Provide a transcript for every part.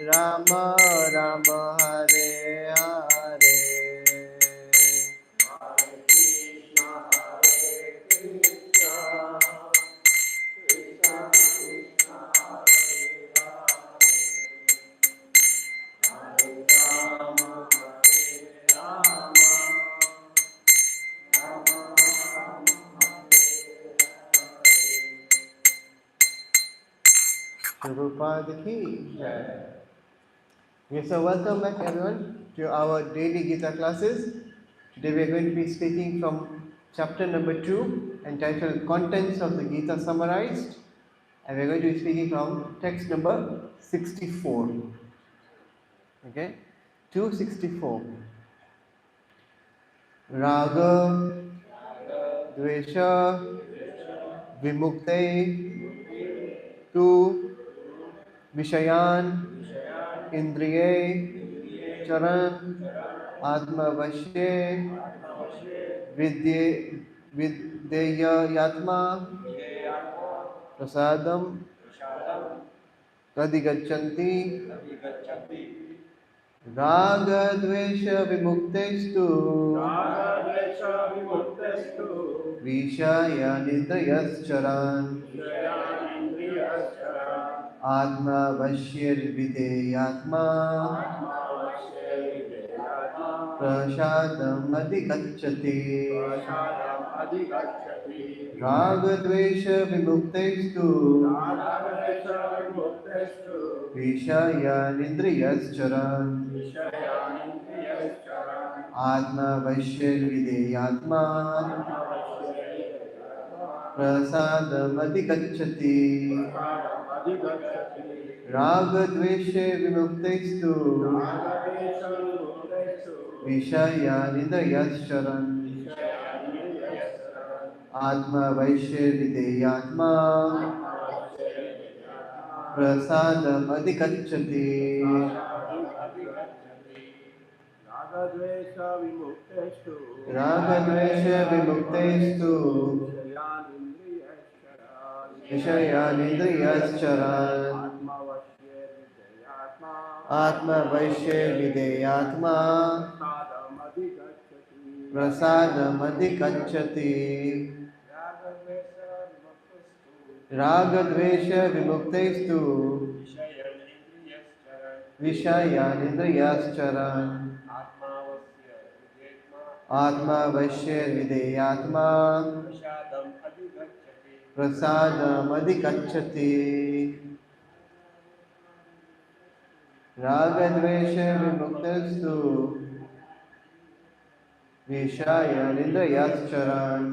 Rama Rama Hare Hare Prabhupada ki jai. Okay, so welcome back everyone to our daily Gita classes. Today we are going to be speaking from chapter number 2 entitled Contents of the Gita Summarized, and we are going to be speaking from text number 64. Okay, 264. Raga, Dvesha, Vimukte, Tu, Vishayan, Indriye, Charan, Atmavashye, Videya Yatma, Prasadam, Kadigachanti, Raga Dvesha Vimuktestu, Vishaya Nindriyascharan, Atma Vashir Videyatma, Prasadam Adhikachati, Raga Dvesha Vimuktestu, Vishaya Nindriyascharan, Atma Vashir Videyatma, Prasadam Adhikachati, Raga Dvesha Vimuktestu, Vishaya Nindriyascharan, Atma Vaishya Videyatma, Prasadam Adhikachati, Ragadvesha Vimuktestu, Vishayanindriyascharan, Atma Vaishya Videyatma, Prasadam Adhikachati, Ragadvesha Vimuktestu, Vishayanindriyascharan, Atma Vashya Videyatma, Prasadam Adhikachati, Ragadvesha Vimuktestu, Vishayanindriyascharan,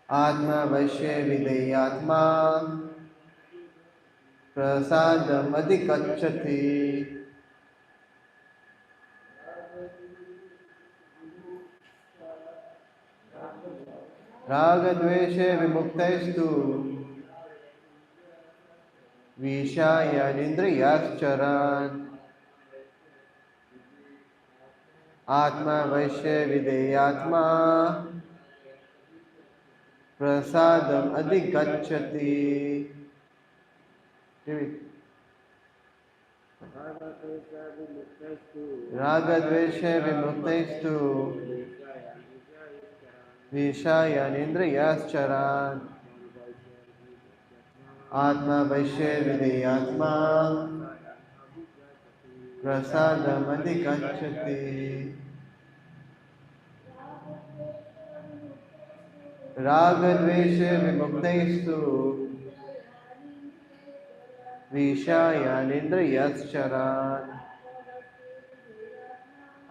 Atma Vashya Videyatma, Prasadam Adhikachati, Ragadvesha Vimuktestu, Vishayanindriyascharan, Atma Vashya Videyatma, Prasadam Adhikachati. Ragadvesha Vimuktestu, Vishayanindriyascharan, Atma Vashya Videyatma, Prasadam Adhikachati, Ragadvesha Vimuktestu, Vishayanindriyascharan,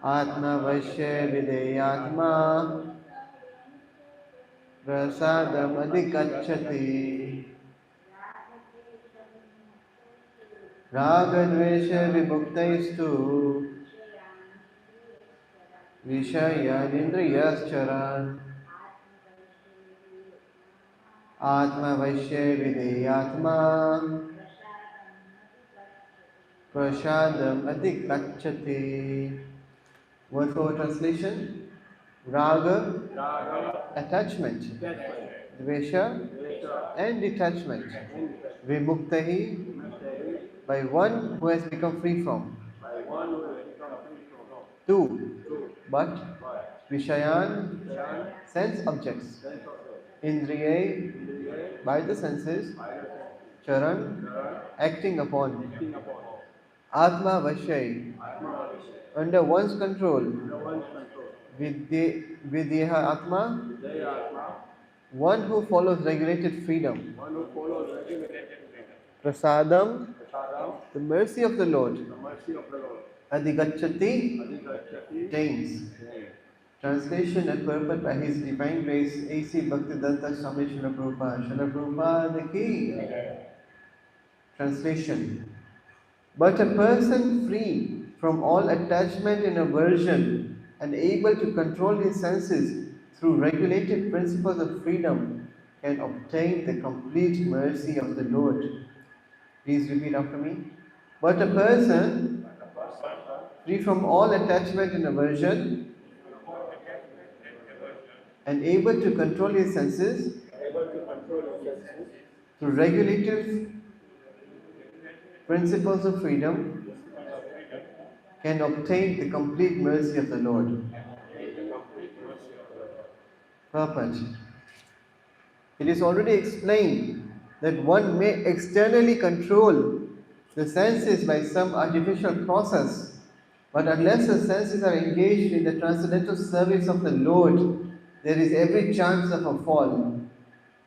Atma Vashya Videyatma, Prasadam Adhikachati, Ragadvesha Vimuktestu, Vishayanindriyascharan, Atma Vashya Videyatma, Prasadam Adhikachati. Word for translation: Raga, attachment, Dvesha, and detachment, Vimuktahi, By one who has become free from. By one who has become free from. Two. But Vishayan, sense objects. Indriya, by the senses. Charan, acting upon. Atma Vashay, under one's control. Vidya Atma, one who follows regulated freedom. Prasadam, the mercy of the Lord. Adhigachati, tains. Translation and purport by His Divine Grace A.C. Bhaktidatta Swami Srila Prabhupada. Srila Prabhupada ki. Translation. But a person free from all attachment and aversion and able to control his senses through regulated principles of freedom can obtain the complete mercy of the Lord. Please repeat after me. But a person free from all attachment and aversion and able to control his senses through regulative principles of freedom can obtain the complete mercy of the Lord. Purport. It is already explained that one may externally control the senses by some artificial process, but unless the senses are engaged in the transcendental service of the Lord, there is every chance of a fall.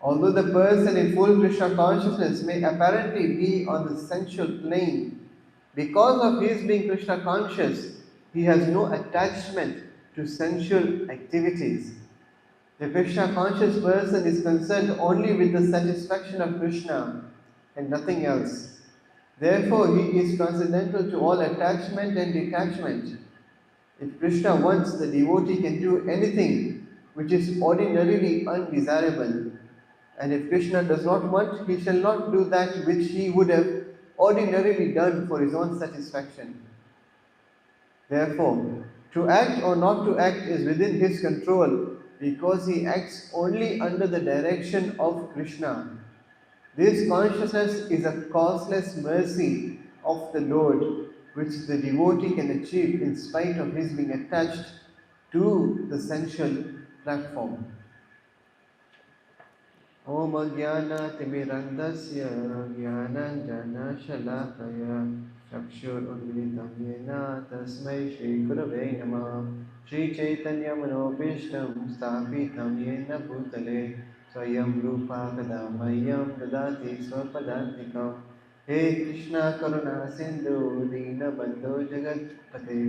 Although the person in full Krishna consciousness may apparently be on the sensual plane, because of his being Krishna conscious, he has no attachment to sensual activities. The Krishna conscious person is concerned only with the satisfaction of Krishna and nothing else. Therefore, he is transcendental to all attachment and detachment. If Krishna wants, the devotee can do anything which is ordinarily undesirable. And if Krishna does not want, he shall not do that which he would have ordinarily done for his own satisfaction. Therefore, to act or not to act is within his control because he acts only under the direction of Krishna. This consciousness is a causeless mercy of the Lord, which the devotee can achieve in spite of his being attached to the sensual platform. Om Jnana-timirandasya Jnana-jana-shalakaya Chakshur-unmilitam yena Tasmai Shri-Gurave Namah Shri Chaitanya-manobhishtam Sthapitam yena Bhutale Swayam Rupa Kadamayyam Dadati Swapadantikam He Krishna Karuna Sindhu Dina Bandhu Jagatpate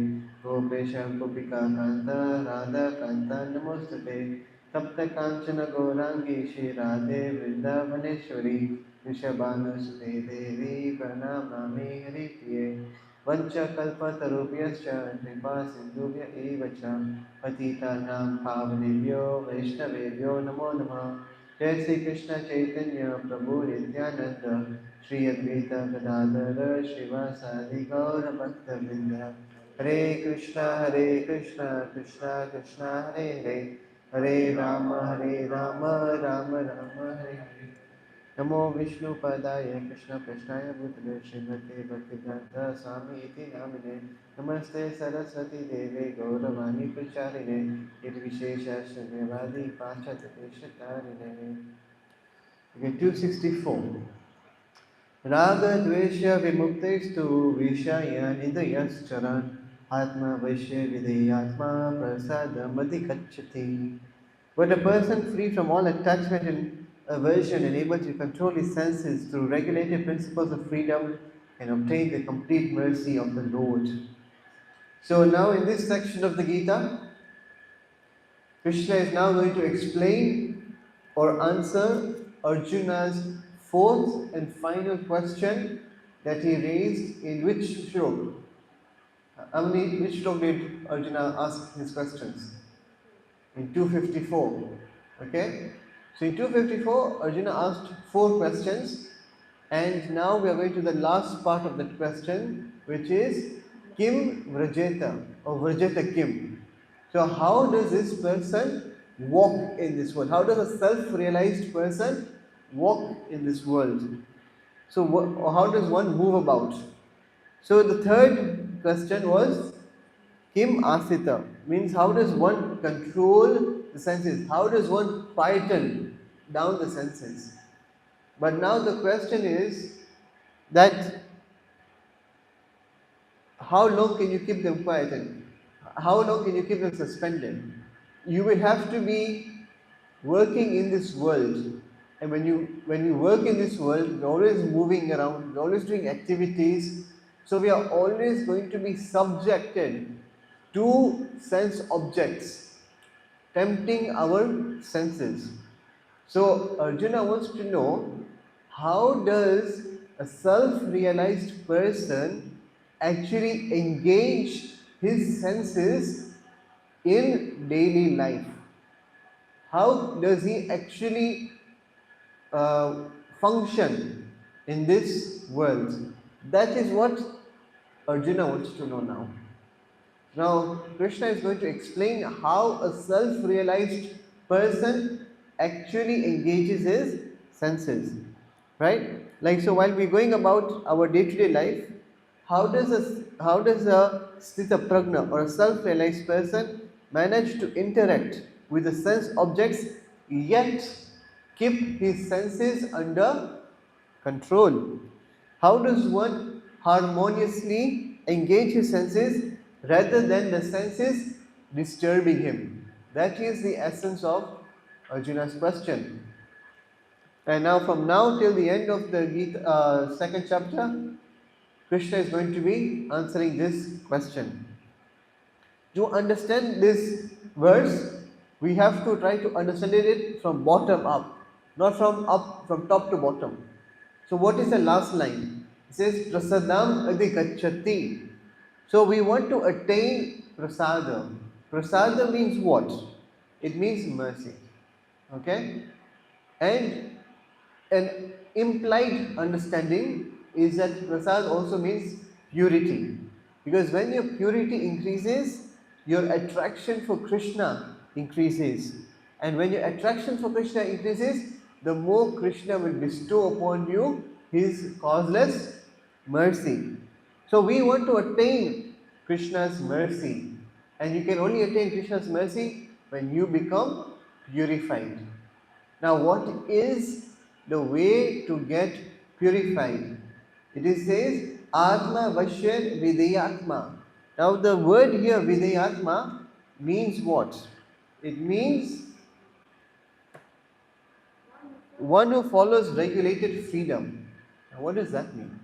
Gopesha Gopika Kanta Radha Kanta Namostate तप्त कांचन गौरांगी श्री राधे वृंदावनेश्वरी वृषभानुसुते देवी प्रणमामि हरिप्रिये वंशकल्पतरुभ्यश्च कृपा सिन्धुभ्य एव च पतितानां पावनेभ्यो वैष्णवेभ्यो नमो नमः जय श्री कृष्ण चैतन्य प्रभु नित्यानंद श्री अद्वैत गदाधर श्रीवासादि गौर भक्तवृंद हरे कृष्ण कृष्ण कृष्ण हरे हरे Hare Rama, राम राम हरे हरे नमो विष्णुपदाय कृष्ण पृष्ठाय भूतले श्रीमते भक्तिवेदांत स्वामी इति नामिने नमस्ते सरस्वती देवे गौरवाणी प्रचारिणे निर्विशेष शून्यवादी पाश्चात्यदेशतारिणे. Okay, 264. Raga dvesha vimuktestu vishaya nidayascharan Atma Vaishya Videyatma Prasadam Adhikachati. But a person free from all attachment and aversion and able to control his senses through regulated principles of freedom can obtain the complete mercy of the Lord. So now in this section of the Gita, Krishna is now going to explain or answer Arjuna's fourth and final question that he raised in which shlok? Which shlok did Arjuna ask his questions? In 254. Okay? So in 254, Arjuna asked 4 questions, and now we are going to the last part of that question, which is Kim Vrajeta or Vrajeta Kim. So how does this person walk in this world? How does a self-realized person walk in this world? So how does one move about? So the third question was Kim Asita, means how does one control the senses? How does one quieten down the senses? But now the question is that how long can you keep them quieted? How long can you keep them suspended? You will have to be working in this world. And when you work in this world, we're always moving around, we're always doing activities. So we are always going to be subjected to sense objects, tempting our senses. So Arjuna wants to know, how does a self-realized person actually engage his senses in daily life? How does he actually function in this world? That is what Arjuna wants to know now. Now, Krishna is going to explain how a self-realized person actually engages his senses, right? Like, so while we're going about our day-to-day life, how does a sthita prajna or a self-realized person manage to interact with the sense objects yet keep his senses under control? How does one harmoniously engage his senses rather than the senses disturbing him? That is the essence of Arjuna's question. And now, from now till the end of the second chapter, Krishna is going to be answering this question. To understand this verse, we have to try to understand it from bottom up, not from top to bottom. So what is the last line? It says prasadam adhikachati. So we want to attain prasada. Prasada means what? It means mercy. Okay? And an implied understanding is that prasad also means purity. Because when your purity increases, your attraction for Krishna increases. And when your attraction for Krishna increases, the more Krishna will bestow upon you his causeless mercy. So we want to attain Krishna's mercy. And you can only attain Krishna's mercy when you become purified. Now, what is the way to get purified? It says Atma Vashyan Videyatma. Now, the word here Videyatma means what? It means one who follows regulated freedom. Now, what does that mean?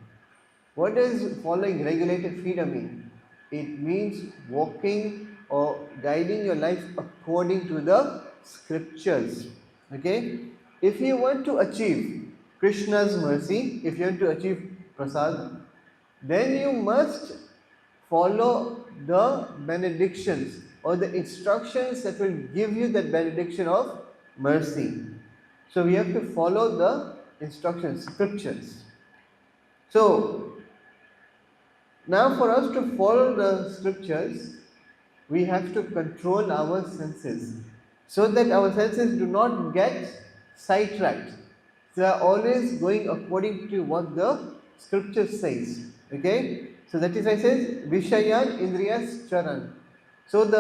What does following regulated freedom mean? It means walking or guiding your life according to the scriptures. Okay? If you want to achieve Krishna's mercy, if you want to achieve prasad, then you must follow the benedictions or the instructions that will give you that benediction of mercy. So we have to follow the instructions, scriptures. So now for us to follow the scriptures, we have to control our senses so that our senses do not get sidetracked. They are always going according to what the scripture says. Okay? So that is why it says Vishayan Indriyas Charan. So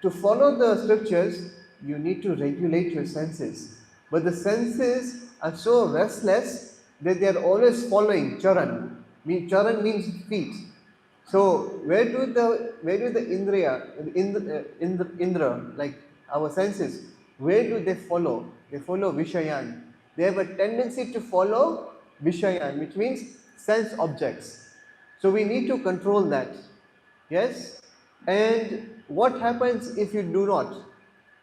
to follow the scriptures, you need to regulate your senses. But the senses are so restless that they are always following charan. Charan means feet. So where do the Indra, like our senses, where do they follow? They follow Vishayan. They have a tendency to follow Vishayan, which means sense objects. So we need to control that. Yes? And what happens if you do not?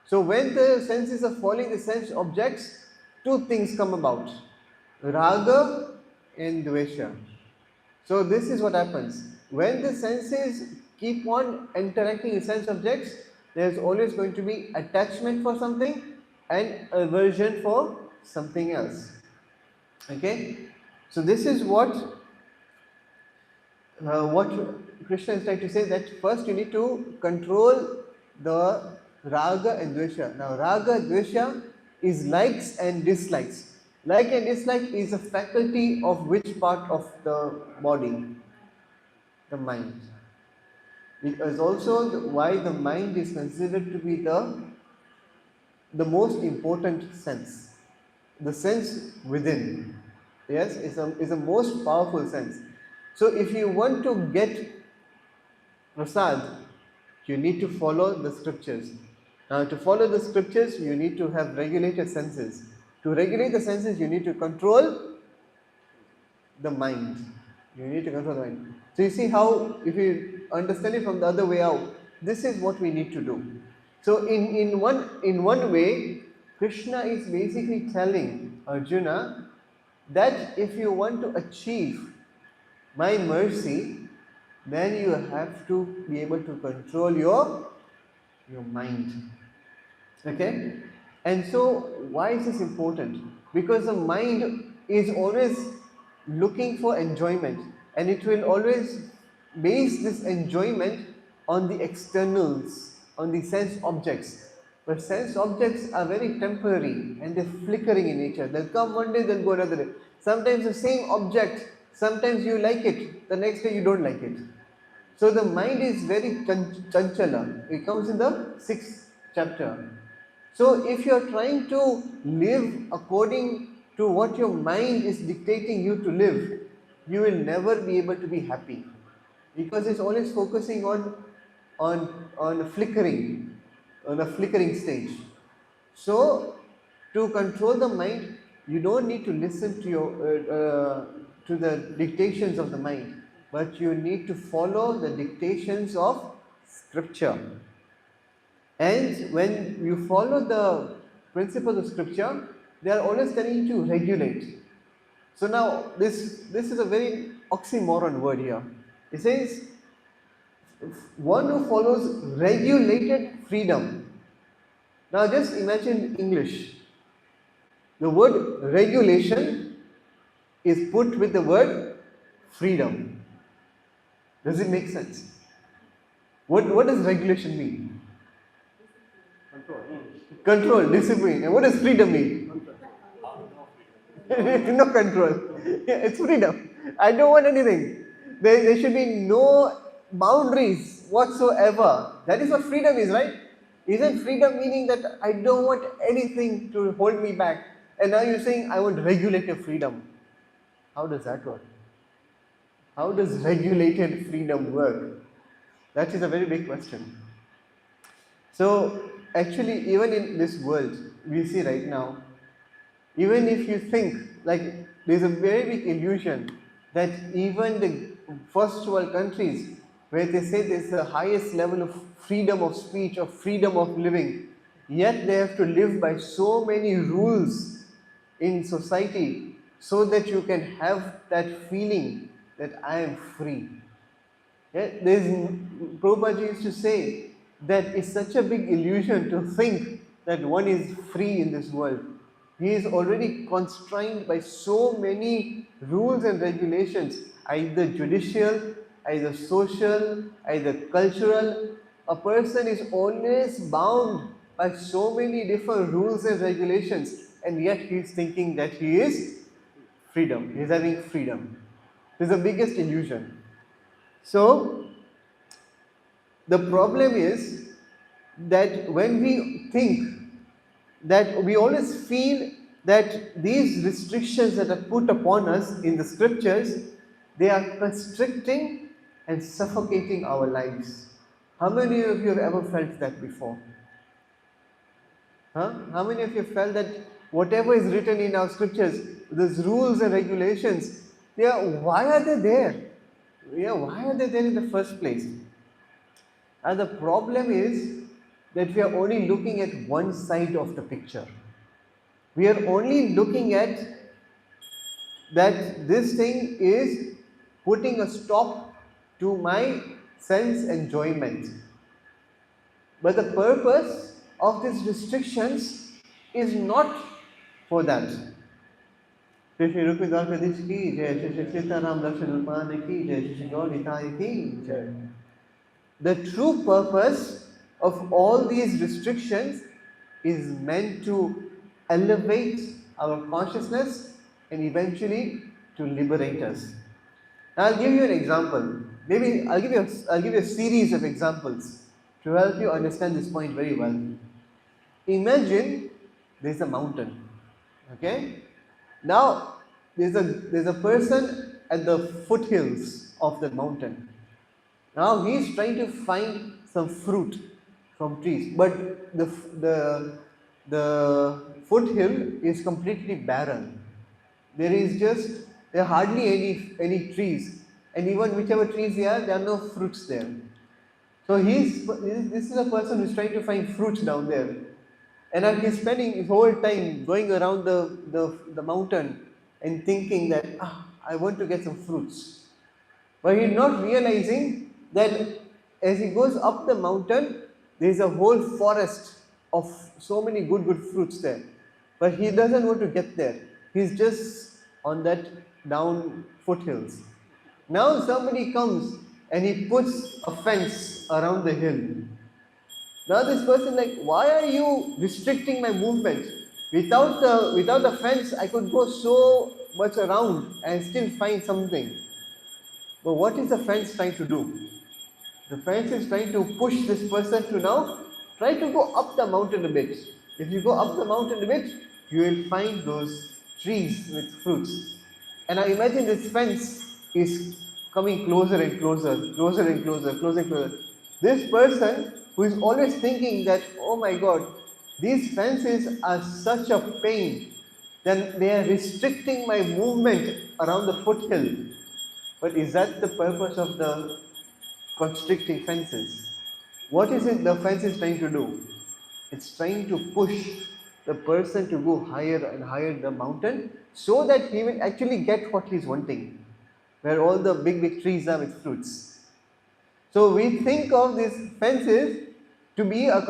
So when the senses are following the sense objects, two things come about. Raga and Dvesha. So this is what happens. When the senses keep on interacting with sense objects, there is always going to be attachment for something and aversion for something else. Okay? So this is what Krishna is trying to say, that first you need to control the raga and dvesha. Now raga, dvesha is likes and dislikes. Like and dislike is a faculty of which part of the body? The mind. It is also why the mind is considered to be the most important sense. The sense within. Yes, is a most powerful sense. So if you want to get prasad, you need to follow the scriptures. Now, to follow the scriptures, you need to have regulated senses. To regulate the senses, you need to control the mind. You need to control the mind. So you see how, if you understand it from the other way out, this is what we need to do. So in one way, Krishna is basically telling Arjuna that if you want to achieve my mercy, then you have to be able to control your mind. Okay? And so, why is this important? Because the mind is always looking for enjoyment, and it will always base this enjoyment on the externals, on the sense objects. But sense objects are very temporary and they're flickering in nature. They'll come one day, they'll go another day. Sometimes the same object, sometimes you like it, the next day you don't like it. So the mind is very chanchala. It comes in the 6th chapter. So if you are trying to live according to what your mind is dictating you to live, you will never be able to be happy, because it's always focusing on flickering, on a flickering stage. So to control the mind, you don't need to listen to the dictations of the mind, but you need to follow the dictations of scripture. And when you follow the principles of scripture, they are always telling you to regulate. So now this is a very oxymoron word here. It says one who follows regulated freedom. Now just imagine English. The word regulation is put with the word freedom. Does it make sense? What does regulation mean? Control. Control, discipline. And what does freedom mean? No control. Yeah, it's freedom. I don't want anything. There should be no boundaries whatsoever. That is what freedom is, right? Isn't freedom meaning that I don't want anything to hold me back? And now you're saying I want regulated freedom. How does that work? How does regulated freedom work? That is a very big question. So, actually, even in this world, we see right now, even if you think, like, there's a very big illusion that even the first world countries, where they say there's the highest level of freedom of speech or freedom of living, yet they have to live by so many rules in society so that you can have that feeling that I am free. Yeah, Prabhupada used to say that it's such a big illusion to think that one is free in this world. He is already constrained by so many rules and regulations, either judicial, either social, either cultural. A person is always bound by so many different rules and regulations, and yet he is thinking that he is freedom. He is having freedom. This is the biggest illusion. So, the problem is that when we think, that we always feel that these restrictions that are put upon us in the scriptures, they are constricting and suffocating our lives. How many of you have ever felt that before? How many of you felt that whatever is written in our scriptures, those rules and regulations, why are they there? Why are they there in the first place? And the problem is that we are only looking at one side of the picture. We are only looking at that this thing is putting a stop to my sense enjoyment. But the purpose of these restrictions is not for that. Shri Shri Rupi Dwarkadish ki jai, Shri Shri Sitaram Lakshan Ulpan ki jai, Shri Shri Gaur Nitai ki jai. The true purpose of all these restrictions is meant to elevate our consciousness, and eventually to liberate us. Now, I'll give you an example. Maybe I'll give you a series of examples to help you understand this point very well. Imagine there's a mountain. Okay? Now there's a person at the foothills of the mountain. Now he's trying to find some fruit from trees, but the foothill is completely barren. There are hardly any trees, and even whichever trees there are no fruits there. So this is a person who's trying to find fruits down there, and he's spending his whole time going around the mountain and thinking that I want to get some fruits. But he's not realizing that as he goes up the mountain, there is a whole forest of so many good fruits there. But he doesn't want to get there. He's just on that down foothills. Now somebody comes and he puts a fence around the hill. Now this person like, why are you restricting my movement? Without the fence, I could go so much around and still find something. But what is the fence trying to do? The fence is trying to push this person to now try to go up the mountain a bit. If you go up the mountain a bit, you will find those trees with fruits. And now imagine this fence is coming closer and closer, closer and closer, closer and closer. This person who is always thinking that, oh my God, these fences are such a pain, then they are restricting my movement around the foothill. But is that the purpose of the constricting fences? What is it the fence is trying to do? It's trying to push the person to go higher and higher the mountain so that he will actually get what he's wanting, where all the big trees are with fruits. So we think of these fences to be a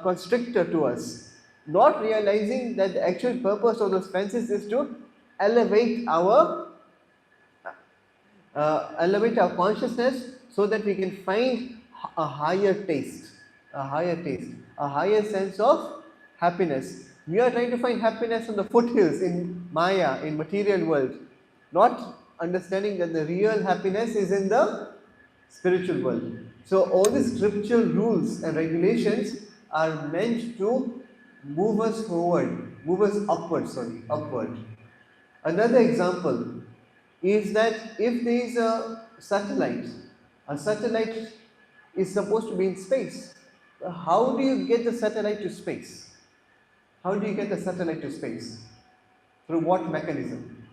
constrictor to us, not realizing that the actual purpose of those fences is to elevate our consciousness so that we can find a higher taste, a higher sense of happiness. We are trying to find happiness on the foothills in Maya, in material world, not understanding that the real happiness is in the spiritual world. So all these scriptural rules and regulations are meant to move us upward. Another example is that if there is a satellite is supposed to be in space. How do you get the satellite to space? Through what mechanism?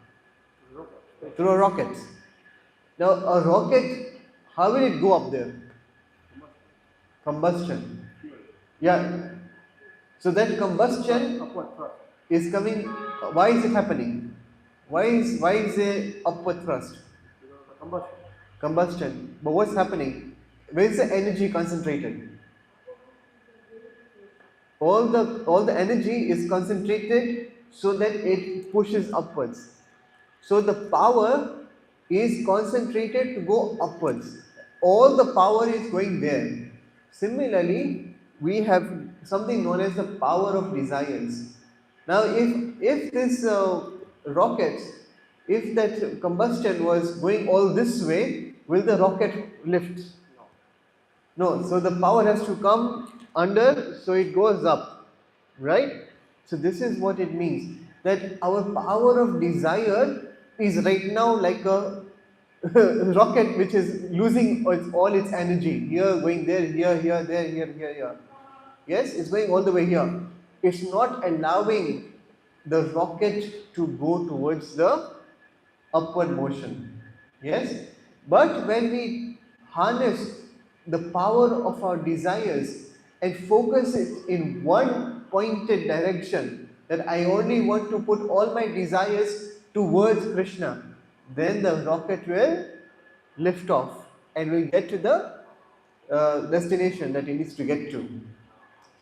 Through a rocket. Now a rocket, how will it go up there? Combustion. Yeah. So that combustion is coming. Why is it happening? Why is there upward thrust? Combustion. But what's happening? Where is the energy concentrated? All the energy is concentrated so that it pushes upwards. So the power is concentrated to go upwards. All the power is going there. Similarly, we have something known as the power of desires. Now, if this rocket, if that combustion was going all this way, will the rocket lift? No. So the power has to come under, so it goes up, right? So this is what it means, that our power of desire is right now like a rocket which is losing all its energy. Here, going there, here, there, here. Yes, it's going all the way here. It's not allowing the rocket to go towards the upward motion. Yes, but when we harness the power of our desires and focus it in one pointed direction, that I only want to put all my desires towards Krishna, then the rocket will lift off and will get to the destination that it needs to get to.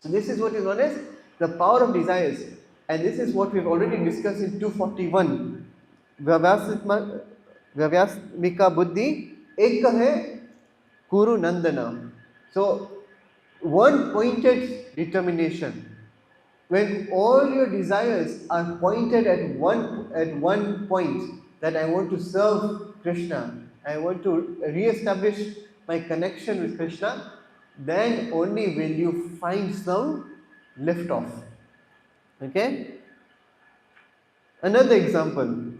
So this is what is known as the power of desires, and this is what we've already discussed in 241. Vyavasmika buddhi ekahe kuru nandana. So one pointed determination. when all your desires are pointed at one point, that I want to serve Krishna, I want to re-establish my connection with Krishna, then only will you find some lift off. Okay? Another example.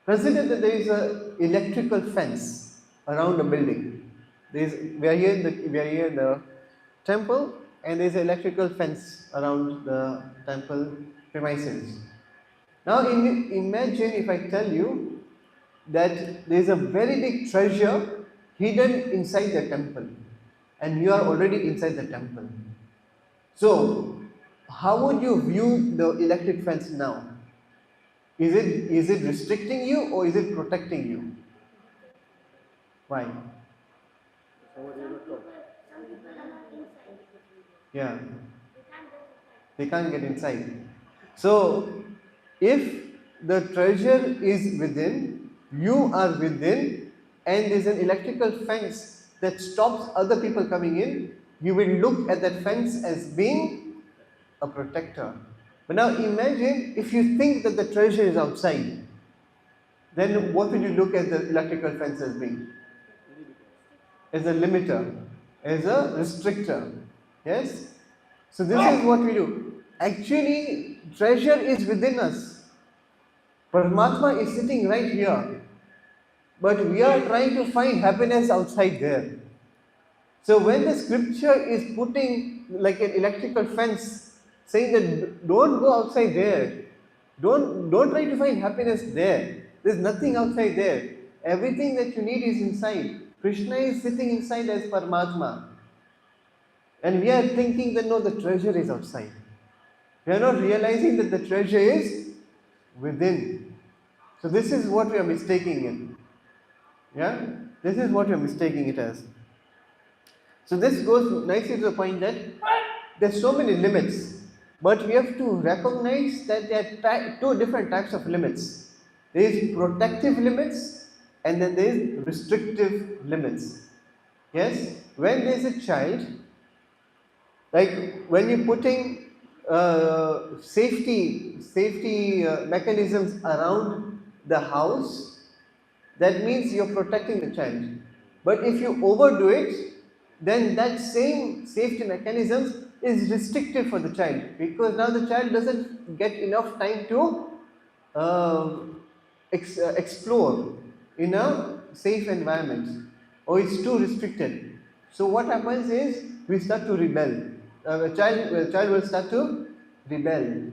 Consider that there is an electrical fence around a building. We are here in the temple, and there is an electrical fence around the temple premises. Now imagine if I tell you that there is a very big treasure hidden inside the temple, and you are already inside the temple. So, how would you view the electric fence now? Is it restricting you or is it protecting you? Why? Yeah, they can't get inside. So, if the treasure is within, you are within, and there's an electrical fence that stops other people coming in, you will look at that fence as being a protector. But now imagine if you think that the treasure is outside, then what will you look at the electrical fence as being? As a limiter, as a restrictor. Yes? So this is what we do. Actually, treasure is within us. Paramatma is sitting right here. But we are trying to find happiness outside there. So when the scripture is putting like an electrical fence, saying that don't go outside there, don't try to find happiness there. There's nothing outside there. Everything that you need is inside. Krishna is sitting inside as Paramatma. And we are thinking that no, the treasure is outside. We are not realizing that the treasure is within. So this is what we are mistaking it. Yeah? This is what we are mistaking it as. So this goes nicely to the point that there's so many limits, but we have to recognize that there are two different types of limits. There is protective limits and then there is restrictive limits. Yes? When there is a child, like when you're putting safety mechanisms around the house, that means you're protecting the child. But if you overdo it, then that same safety mechanisms is restrictive for the child, because now the child doesn't get enough time to explore in a safe environment, or it's too restricted. So what happens is we start to rebel. The child will start to rebel.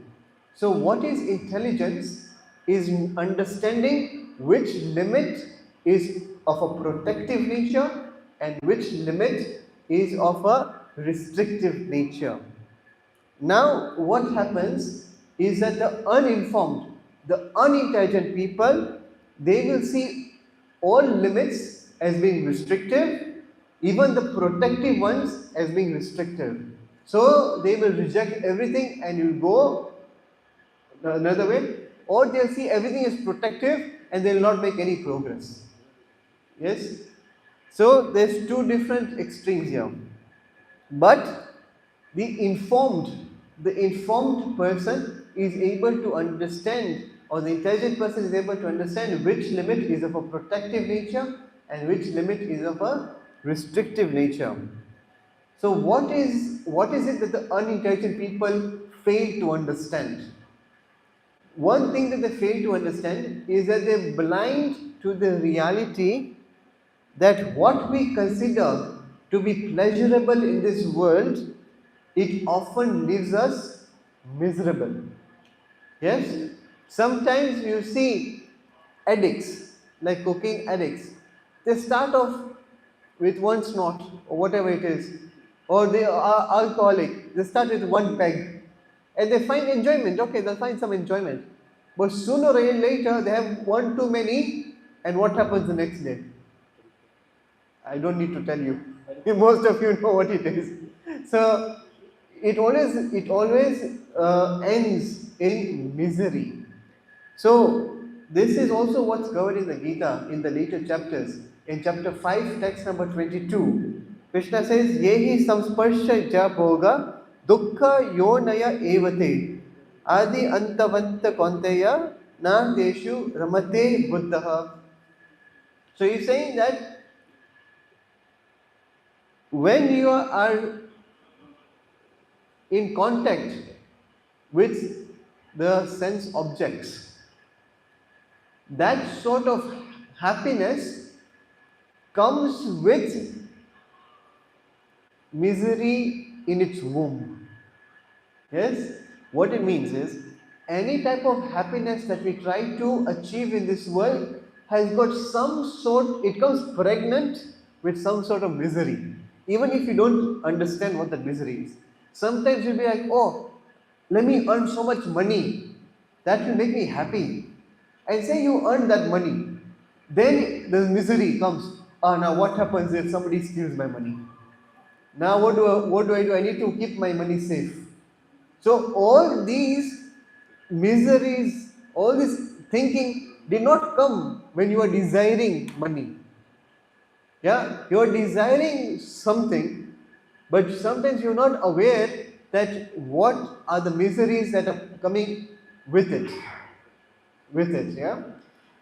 So what is intelligence is understanding which limit is of a protective nature and which limit is of a restrictive nature. Now what happens is that the uninformed, the unintelligent people, they will see all limits as being restrictive, even the protective ones as being restrictive. So they will reject everything and will go another way, or they'll see everything is protective and they will not make any progress. Yes? So there's two different extremes here. But the informed person is able to understand, or the intelligent person is able to understand which limit is of a protective nature and which limit is of a restrictive nature. So what is it that the unintelligent people fail to understand? One thing that they fail to understand is that they're blind to the reality that what we consider to be pleasurable in this world, it often leaves us miserable. Yes? Sometimes you see addicts, like cocaine addicts, they start off with one snort or whatever it is, or they are alcoholic, they start with one peg and they find enjoyment. Okay, they'll find some enjoyment, but sooner or later they have one too many, and what happens the next day? I don't need to tell you. Most of you know what it is. So it always ends in misery. So this is also what's covered in the Gita in the later chapters. In chapter 5, text number 22, Krishna says, Yehi samsparsha ja bhoga Dukkha yonaya evate adi antavanta konteya na teshu ramate buddhaha. So he's saying that when you are in contact with the sense objects, that sort of happiness comes with misery in its womb. Yes? What it means is, any type of happiness that we try to achieve in this world has got some sort, it comes pregnant with some sort of misery. Even if you don't understand what that misery is. Sometimes you'll be like, oh, let me earn so much money. That will make me happy. And say you earn that money. Then the misery comes. Ah, now what happens if somebody steals my money? Now what do I do? I need to keep my money safe. So all these miseries, all this thinking did not come when you are desiring money. Yeah, you are desiring something, but sometimes you're not aware that what are the miseries that are coming with it. With it, yeah.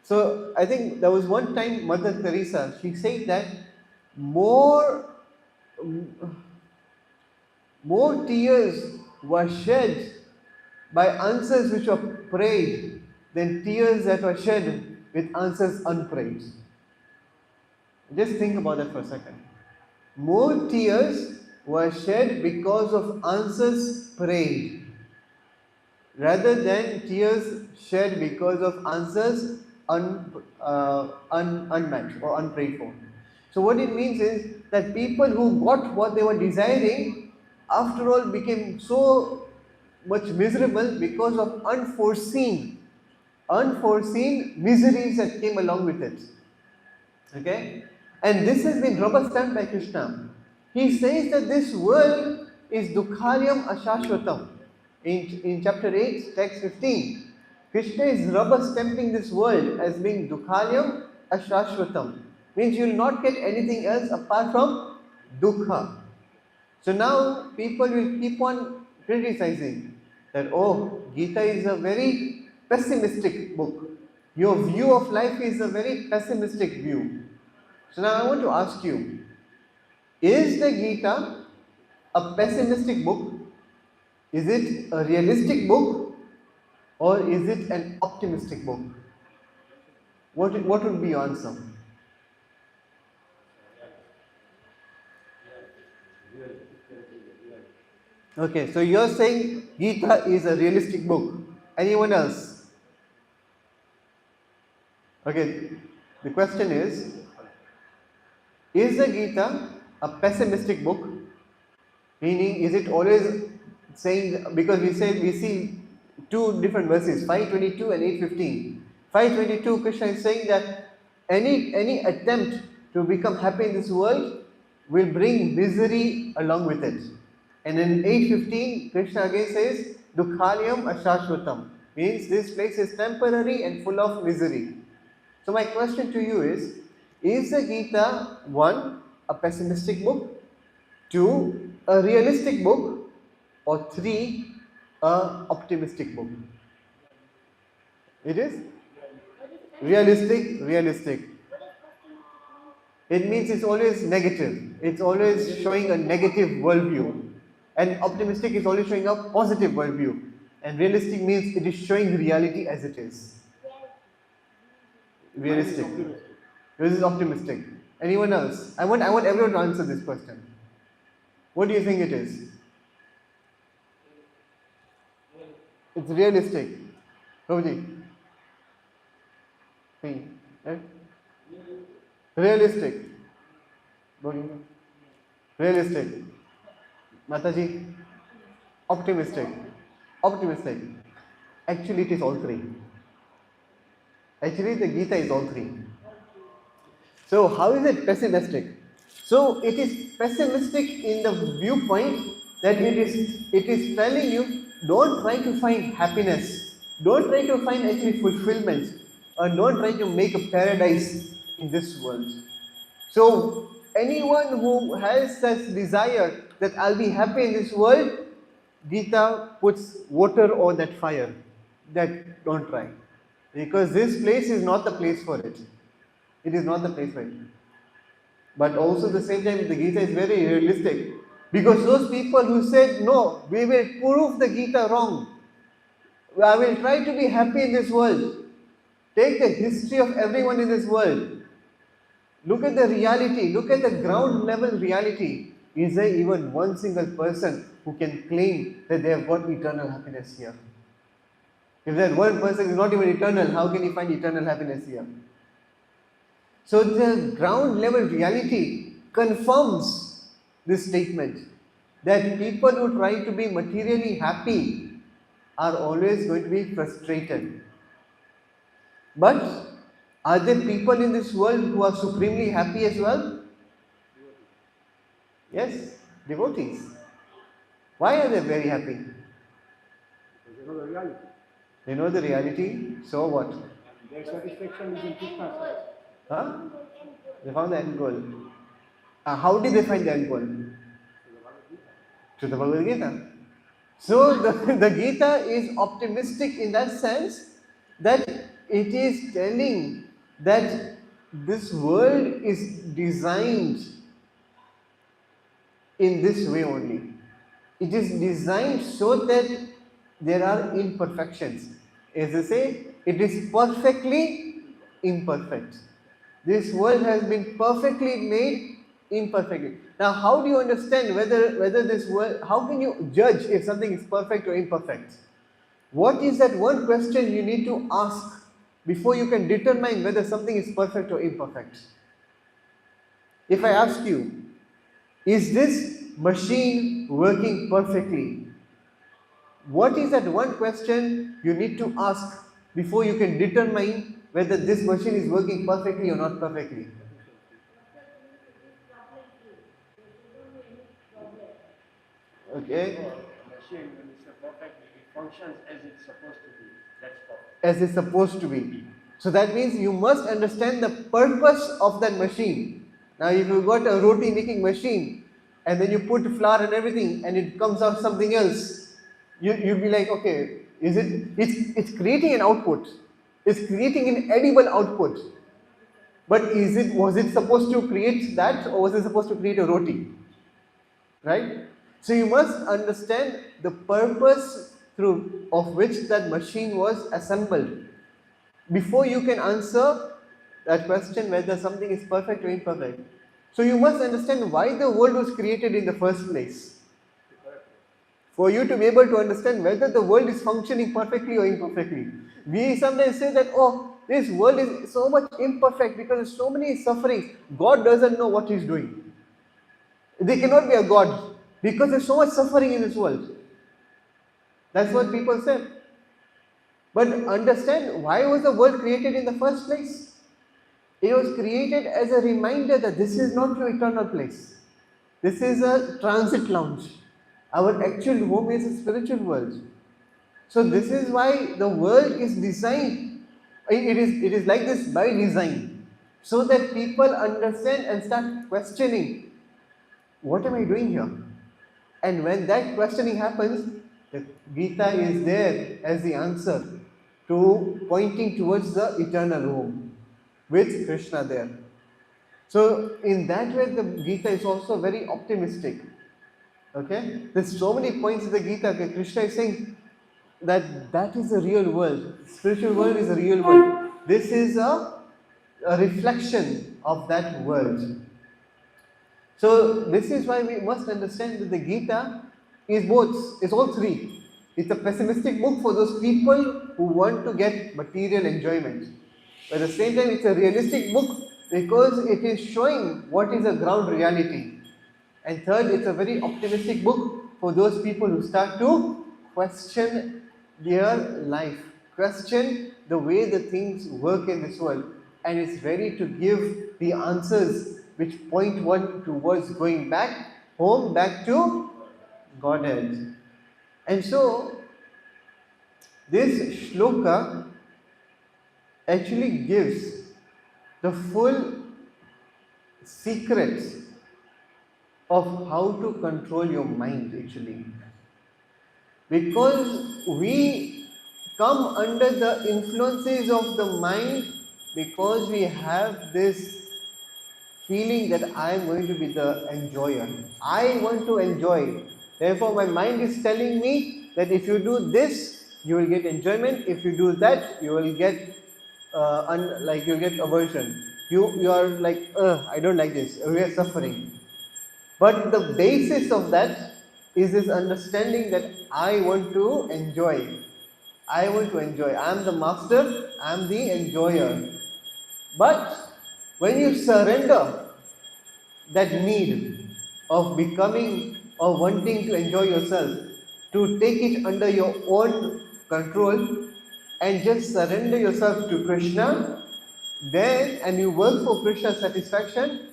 So I think there was one time Mother Teresa, she said that more more tears were shed by answers which were prayed than tears that were shed with answers unprayed. Just think about that for a second. More tears were shed because of answers prayed rather than tears shed because of answers unmatched or unprayed for. So what it means is that people who got what they were desiring, after all, became so much miserable because of unforeseen miseries that came along with it. Okay? And this has been rubber stamped by Krishna. He says that this world is dukharyam ashashvatam. In chapter 8, text 15, Krishna is rubber stamping this world as being dukharyam ashashvatam. Means you will not get anything else apart from dukha. So now people will keep on criticizing that, oh, Gita is a very pessimistic book. Your view of life is a very pessimistic view. So now I want to ask you, is the Gita a pessimistic book? Is it a realistic book? Or is it an optimistic book? What would be your answer? Okay, so you're saying Gita is a realistic book. Anyone else? Okay, the question is the Gita a pessimistic book? Meaning, is it always saying, because we see two different verses, 522 and 815. 522, Krishna is saying that any attempt to become happy in this world will bring misery along with it. And in 815, Krishna again says, Dukhalyam ashashvatam, means this place is temporary and full of misery. So my question to you is the Gita, one, a pessimistic book, two, a realistic book, or three, a optimistic book? It is realistic. It means it's always negative. It's always showing a negative worldview. And optimistic is always showing a positive worldview. And realistic means it is showing reality as it is. Realistic. This is optimistic. Anyone else? I want everyone to answer this question. What do you think it is? It's realistic. Prabhuji? Realistic. Realistic. Mataji? Optimistic. Actually, it is all three. Actually, the Gita is all three. So, how is it pessimistic? So, it is pessimistic in the viewpoint that it is telling you, don't try to find happiness, don't try to find actually fulfillment, or don't try to make a paradise in this world. So, anyone who has such desire that I'll be happy in this world, Gita puts water on that fire. That don't try. Because this place is not the place for it. It is not the place for it. But also at the same time, the Gita is very realistic. Because those people who said, no, we will prove the Gita wrong. I will try to be happy in this world. Take the history of everyone in this world. Look at the reality. Look at the ground level reality. Is there even one single person who can claim that they have got eternal happiness here? If that one person is not even eternal, how can he find eternal happiness here? So the ground level reality confirms this statement that people who try to be materially happy are always going to be frustrated. But are there people in this world who are supremely happy as well? Yes, devotees. Why are they very happy? Because they know the reality. They know the reality, so what? Their satisfaction is in Krishna's side. Huh? They found the end goal. How did they find the end goal? To the Bhagavad Gita. So the Gita is optimistic in that sense that it is telling that this world is designed in this way only. It is designed so that there are imperfections. As I say, it is perfectly imperfect. This world has been perfectly made imperfectly. Now, how do you understand whether this world, how can you judge if something is perfect or imperfect? What is that one question you need to ask before you can determine whether something is perfect or imperfect? If I ask you, is this machine working perfectly? What is that one question you need to ask before you can determine whether this machine is working perfectly or not perfectly? Okay? A machine, when it's perfect, it functions as it's supposed to be. That's perfect. As it's supposed to be. So that means you must understand the purpose of that machine. Now, if you got a roti making machine and then you put flour and everything and it comes out something else, you'll be like, okay, it's creating an output, it's creating an edible output. But was it supposed to create that or was it supposed to create a roti? Right? So you must understand the purpose through of which that machine was assembled before you can answer that question whether something is perfect or imperfect. So you must understand why the world was created in the first place. For you to be able to understand whether the world is functioning perfectly or imperfectly. We sometimes say that, oh, this world is so much imperfect because there's so many sufferings. God doesn't know what He's doing. There cannot be a God because there's so much suffering in this world. That's what people say. But understand, why was the world created in the first place? It was created as a reminder that this is not your eternal place. This is a transit lounge. Our actual home is a spiritual world. So this is why the world is designed. It is like this by design. So that people understand and start questioning, what am I doing here? And when that questioning happens, the Gita is there as the answer to pointing towards the eternal home with Krishna there. So in that way, the Gita is also very optimistic. Okay, there's so many points in the Gita. Okay, Krishna is saying that is the real world. Spiritual world is a real world. This is a reflection of that world. So this is why we must understand that the Gita is both, it's all three. It's a pessimistic book for those people who want to get material enjoyment. But at the same time, it's a realistic book because it is showing what is a ground reality. And third, it's a very optimistic book for those people who start to question their life, question the way the things work in this world, and it's ready to give the answers which point one towards going back home, back to Godhead. And so, this shloka actually gives the full secrets of how to control your mind actually. Because we come under the influences of the mind, because we have this feeling that I am going to be the enjoyer. I want to enjoy. Therefore, my mind is telling me that if you do this, you will get enjoyment. If you do that, you will get like you get aversion. You are like, I don't like this. We are suffering. But the basis of that is this understanding that I want to enjoy. I want to enjoy. I am the master. I am the enjoyer. But when you surrender that need of becoming or wanting to enjoy yourself, to take it under your own control and just surrender yourself to Krishna, then and you work for Krishna's satisfaction,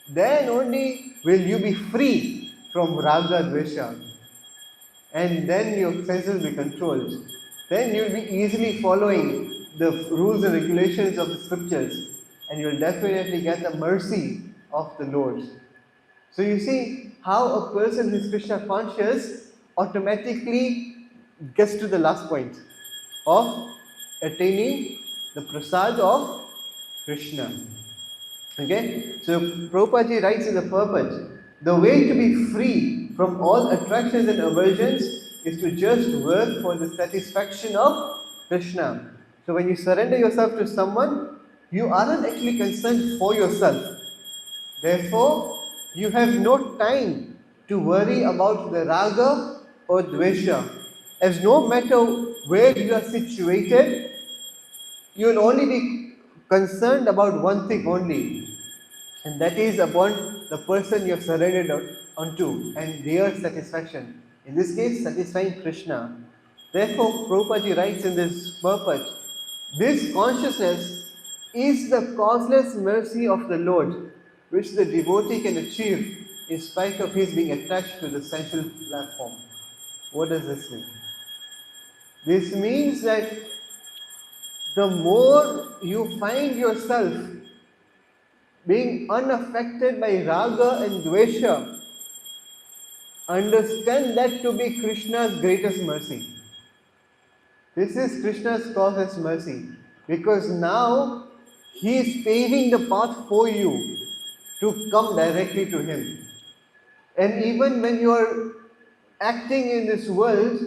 then only will you be free from raga dvesha, and then your senses will be controlled. Then you will be easily following the rules and regulations of the scriptures, and you will definitely get the mercy of the Lord. So you see how a person who is Krishna conscious automatically gets to the last point of attaining the prasad of Krishna. Okay, so Prabhupada writes in the purport, the way to be free from all attractions and aversions is to just work for the satisfaction of Krishna. So when you surrender yourself to someone, you aren't actually concerned for yourself. Therefore, you have no time to worry about the raga or dvesha. As no matter where you are situated, you will only be concerned about one thing only, and that is upon the person you have surrendered unto and their satisfaction. In this case, satisfying Krishna. Therefore, Prabhupada writes in this purport, this consciousness is the causeless mercy of the Lord, which the devotee can achieve in spite of his being attached to the sensual platform. What does this mean? This means that the more you find yourself being unaffected by raga and dvesha, understand that to be Krishna's greatest mercy. This is Krishna's causeless mercy, because now he is paving the path for you to come directly to him. And even when you are acting in this world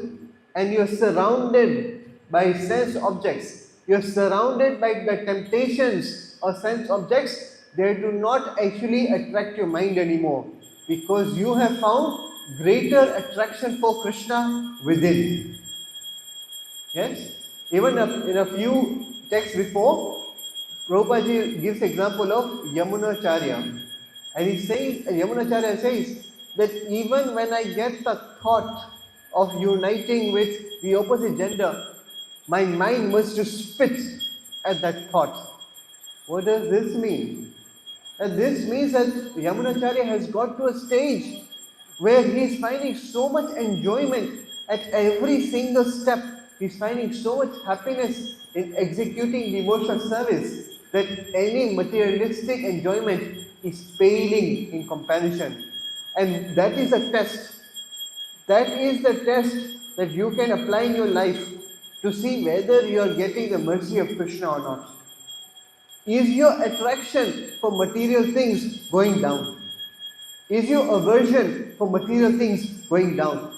and you are surrounded by sense objects, you are surrounded by the temptations of sense objects, they do not actually attract your mind anymore, because you have found greater attraction for Krishna within. Yes? Even in a few texts before, Prabhupada gives example of Yamunacharya. And he says, Yamunacharya says that even when I get the thought of uniting with the opposite gender, my mind must just spit at that thought. What does this mean? And this means that Yamunacharya has got to a stage where he is finding so much enjoyment at every single step. He is finding so much happiness in executing devotional service that any materialistic enjoyment is paling in comparison. And that is a test. That is the test that you can apply in your life to see whether you are getting the mercy of Krishna or not. Is your attraction for material things going down? Is your aversion for material things going down?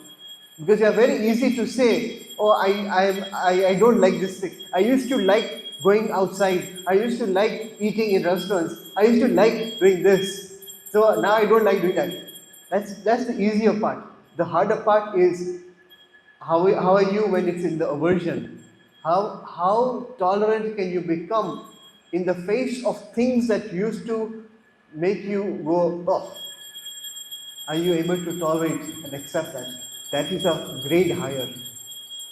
Because you are very easy to say, oh, I don't like this thing. I used to like going outside. I used to like eating in restaurants. I used to like doing this. So now I don't like doing that. That's the easier part. The harder part is how are you when it's in the aversion? How tolerant can you become in the face of things that used to make you go, oh? Are you able to tolerate and accept that? That is a grade higher.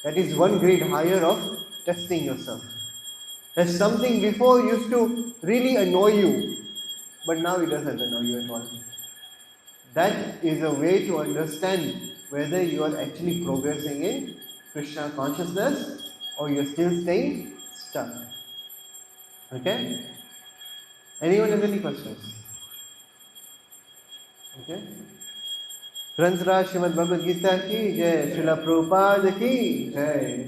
That is one grade higher of testing yourself. There's something before used to really annoy you, but now it doesn't annoy you at all. That is a way to understand whether you are actually progressing in Krishna consciousness or you're still staying stuck. Okay? Anyone have any questions? Okay? ग्रंथराज Shrimad Bhagavad Gita की जय, श्रीला प्रभुपाद की जय।